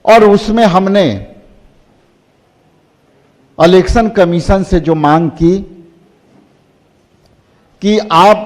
और उसमें हमने इलेक्शन कमीशन से जो मांग की कि आप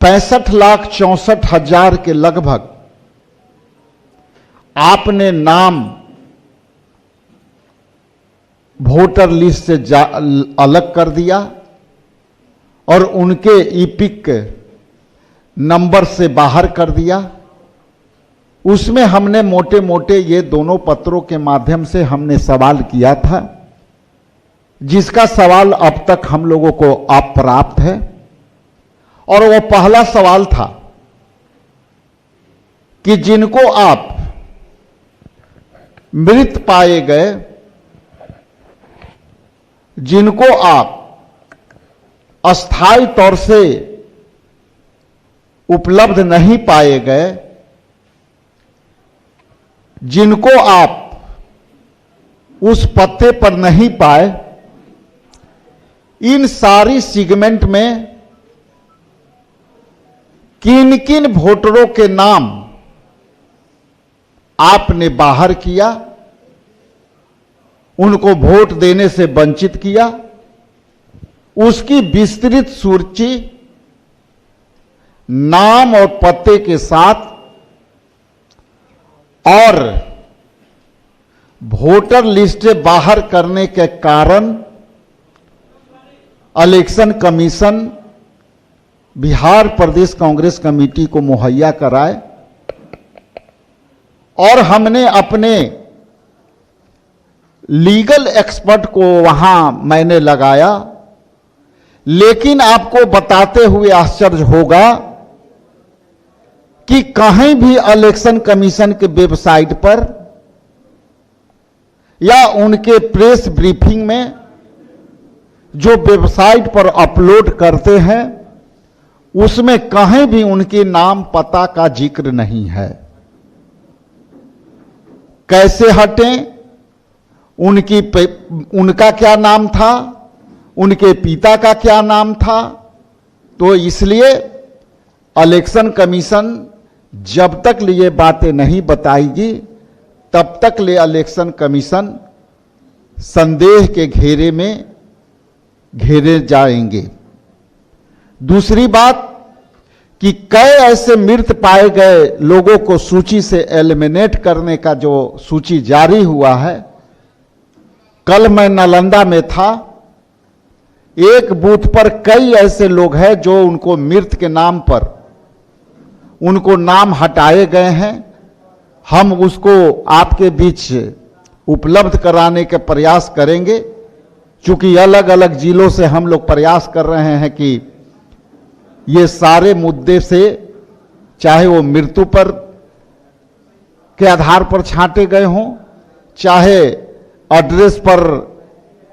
65,64,000 के लगभग आपने नाम वोटर लिस्ट से अलग कर दिया और उनके ईपिक नंबर से बाहर कर दिया। उसमें हमने मोटे मोटे ये दोनों पत्रों के माध्यम से हमने सवाल किया था, जिसका सवाल अब तक हम लोगों को अप्राप्त है। और वो पहला सवाल था कि जिनको आप मृत पाए गए, जिनको आप अस्थायी तौर से उपलब्ध नहीं पाए गए, जिनको आप उस पत्ते पर नहीं पाए, इन सारी सेगमेंट में किन किन वोटरों के नाम आपने बाहर किया, उनको वोट देने से वंचित किया, उसकी विस्तृत सूची नाम और पते के साथ और वोटर लिस्ट बाहर करने के कारण इलेक्शन कमीशन बिहार प्रदेश कांग्रेस कमेटी को मुहैया कराए। और हमने अपने लीगल एक्सपर्ट को वहां मैंने लगाया, लेकिन आपको बताते हुए आश्चर्य होगा कि कहीं भी इलेक्शन कमीशन के वेबसाइट पर या उनके प्रेस ब्रीफिंग में जो वेबसाइट पर अपलोड करते हैं, उसमें कहीं भी उनके नाम पता का जिक्र नहीं है। कैसे हटें, उनका क्या नाम था, उनके पिता का क्या नाम था। तो इसलिए इलेक्शन कमीशन जब तक ये बातें नहीं बताएगी, तब तक ले इलेक्शन कमीशन संदेह के घेरे में घेरे जाएंगे। दूसरी बात कि कई ऐसे मृत पाए गए लोगों को सूची से एलिमिनेट करने का जो सूची जारी हुआ है, कल मैं नालंदा में था, एक बूथ पर कई ऐसे लोग हैं जो उनको मृत के नाम पर उनको नाम हटाए गए हैं। हम उसको आपके बीच उपलब्ध कराने के प्रयास करेंगे, क्योंकि अलग अलग जिलों से हम लोग प्रयास कर रहे हैं कि ये सारे मुद्दे से, चाहे वो मृत्यु पर के आधार पर छांटे गए हों, चाहे एड्रेस पर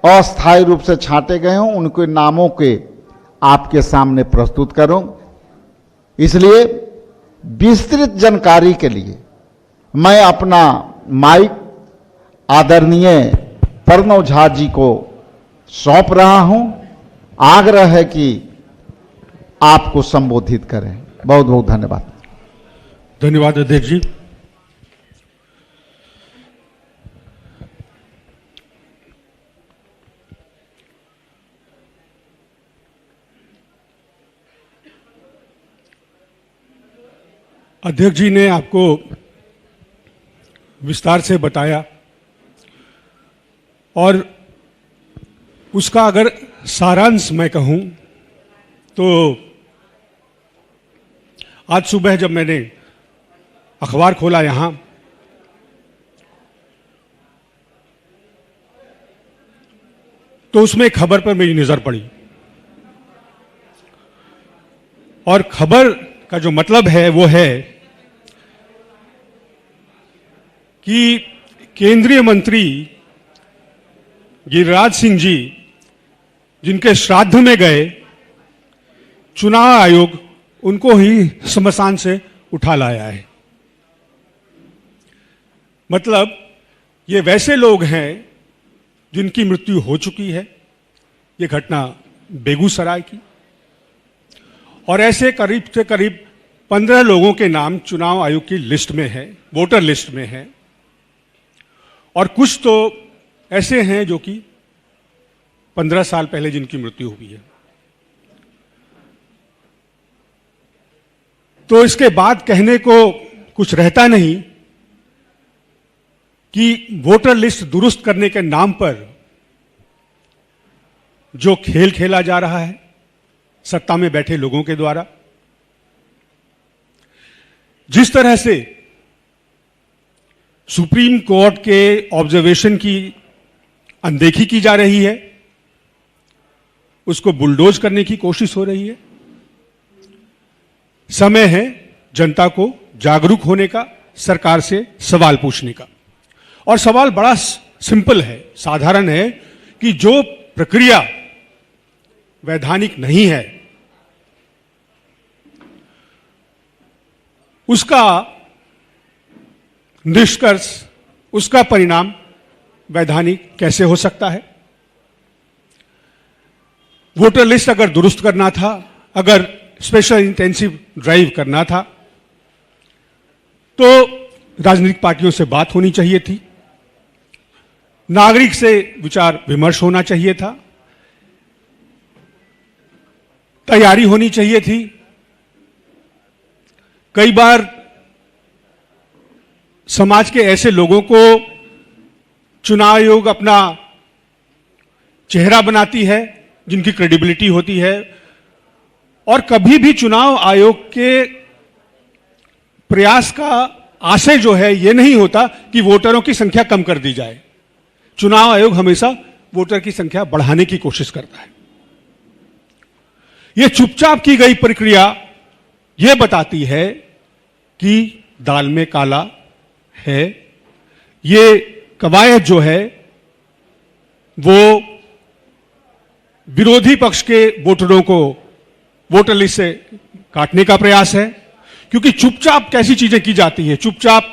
अस्थायी रूप से छांटे गए हों, उनके नामों के आपके सामने प्रस्तुत करूं। इसलिए विस्तृत जानकारी के लिए मैं अपना माइक आदरणीय प्रणव झा जी को सौंप रहा हूं। आग्रह है कि आपको संबोधित करें। बहुत बहुत धन्यवाद। धन्यवाद अध्यक्ष जी। अध्यक्ष जी ने आपको विस्तार से बताया और उसका अगर सारांश मैं कहूं तो आज सुबह जब मैंने अखबार खोला यहां, तो उसमें खबर पर मेरी नजर पड़ी और खबर का जो मतलब है वो है कि केंद्रीय मंत्री गिरिराज सिंह जी जिनके श्राद्ध में गए, चुनाव आयोग उनको ही श्मशान से उठा लाया है। मतलब ये वैसे लोग हैं जिनकी मृत्यु हो चुकी है। ये घटना बेगूसराय की, और ऐसे करीब से करीब 15 लोगों के नाम चुनाव आयोग की लिस्ट में है, वोटर लिस्ट में है, और कुछ तो ऐसे हैं जो कि 15 साल पहले जिनकी मृत्यु हुई है। तो इसके बाद कहने को कुछ रहता नहीं कि वोटर लिस्ट दुरुस्त करने के नाम पर जो खेल खेला जा रहा है सत्ता में बैठे लोगों के द्वारा, जिस तरह से सुप्रीम कोर्ट के ऑब्जर्वेशन की अनदेखी की जा रही है, उसको बुलडोज करने की कोशिश हो रही है। समय है जनता को जागरूक होने का, सरकार से सवाल पूछने का। और सवाल बड़ा सिंपल है, साधारण है कि जो प्रक्रिया वैधानिक नहीं है उसका निष्कर्ष, उसका परिणाम वैधानिक कैसे हो सकता है। वोटर लिस्ट अगर दुरुस्त करना था, अगर स्पेशल इंटेंसिव ड्राइव करना था, तो राजनीतिक पार्टियों से बात होनी चाहिए थी, नागरिक से विचार विमर्श होना चाहिए था, तैयारी होनी चाहिए थी। कई बार समाज के ऐसे लोगों को चुनाव आयोग अपना चेहरा बनाती है जिनकी क्रेडिबिलिटी होती है, और कभी भी चुनाव आयोग के प्रयास का आशय जो है यह नहीं होता कि वोटरों की संख्या कम कर दी जाए। चुनाव आयोग हमेशा वोटर की संख्या बढ़ाने की कोशिश करता है। यह चुपचाप की गई प्रक्रिया यह बताती है कि दाल में काला है। यह कवायद जो है वो विरोधी पक्ष के वोटरों को वोटर लिस्ट से काटने का प्रयास है, क्योंकि चुपचाप कैसी चीजें की जाती है। चुपचाप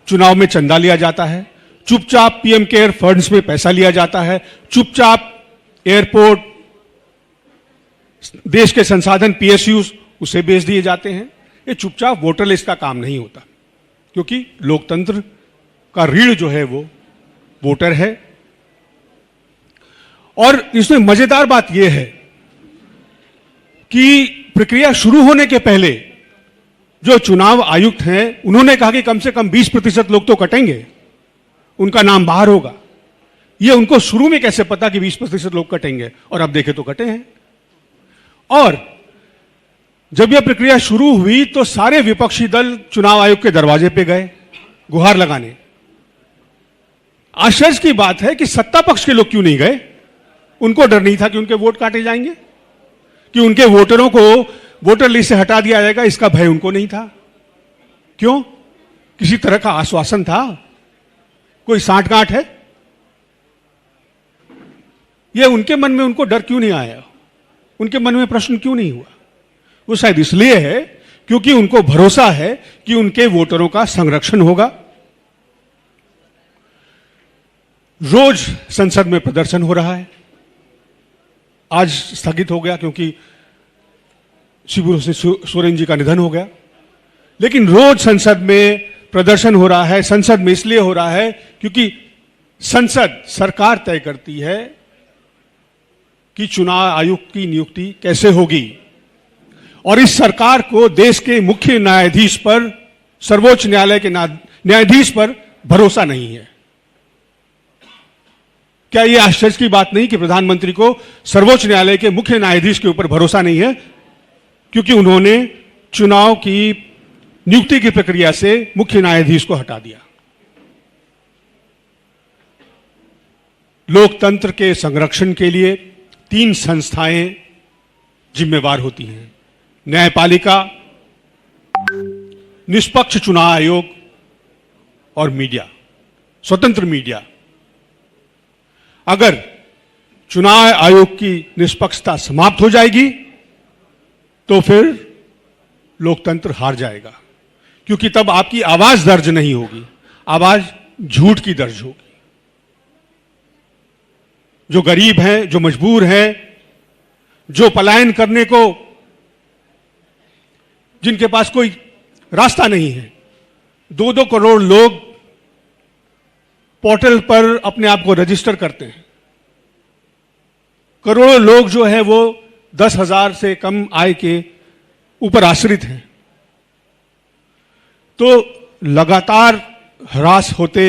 चुनाव में चंदा लिया जाता है, चुपचाप पीएम केयर फंड्स में पैसा लिया जाता है, चुपचाप एयरपोर्ट, देश के संसाधन पीएसयूज उसे बेच दिए जाते हैं। ये चुपचाप वोटर लिस्ट का काम नहीं होता, क्योंकि लोकतंत्र का रीढ़ जो है वो वोटर है। और इसमें मजेदार बात यह है कि प्रक्रिया शुरू होने के पहले जो चुनाव आयुक्त हैं उन्होंने कहा कि कम से कम 20% लोग तो कटेंगे, उनका नाम बाहर होगा। यह उनको शुरू में कैसे पता कि 20% लोग कटेंगे, और अब देखे तो कटे हैं। और जब यह प्रक्रिया शुरू हुई तो सारे विपक्षी दल चुनाव आयोग के दरवाजे पे गए गुहार लगाने। आश्चर्य की बात है कि सत्ता पक्ष के लोग क्यों नहीं गए? उनको डर नहीं था कि उनके वोट काटे जाएंगे, कि उनके वोटरों को वोटर लिस्ट से हटा दिया जाएगा, इसका भय उनको नहीं था। क्यों? किसी तरह का आश्वासन था? कोई सांठगांठ है? यह उनके मन में उनको डर क्यों नहीं आया? उनके मन में प्रश्न क्यों नहीं हुआ? वो शायद इसलिए है क्योंकि उनको भरोसा है कि उनके वोटरों का संरक्षण होगा। रोज संसद में प्रदर्शन हो रहा है। आज स्थगित हो गया क्योंकि शिबू सोरेन जी का निधन हो गया, लेकिन रोज संसद में प्रदर्शन हो रहा है। संसद में इसलिए हो रहा है क्योंकि संसद, सरकार तय करती है कि चुनाव आयुक्त की नियुक्ति कैसे होगी, और इस सरकार को देश के मुख्य न्यायाधीश पर, सर्वोच्च न्यायालय के न्यायाधीश पर भरोसा नहीं है। क्या यह आश्चर्य की बात नहीं कि प्रधानमंत्री को सर्वोच्च न्यायालय के मुख्य न्यायाधीश के ऊपर भरोसा नहीं है, क्योंकि उन्होंने चुनाव की नियुक्ति की प्रक्रिया से मुख्य न्यायाधीश को हटा दिया। लोकतंत्र के संरक्षण के लिए 3 संस्थाएं जिम्मेवार होती हैं: न्यायपालिका, निष्पक्ष चुनाव आयोग और मीडिया, स्वतंत्र मीडिया। अगर चुनाव आयोग की निष्पक्षता समाप्त हो जाएगी तो फिर लोकतंत्र हार जाएगा, क्योंकि तब आपकी आवाज दर्ज नहीं होगी, आवाज झूठ की दर्ज होगी। जो गरीब हैं, जो मजबूर हैं, जो पलायन करने को, जिनके पास कोई रास्ता नहीं है। 2-2 करोड़ लोग पोर्टल पर अपने आप को रजिस्टर करते हैं। करोड़ों लोग जो है वो 10,000 से कम आय के ऊपर आश्रित हैं। तो लगातार ह्रास होते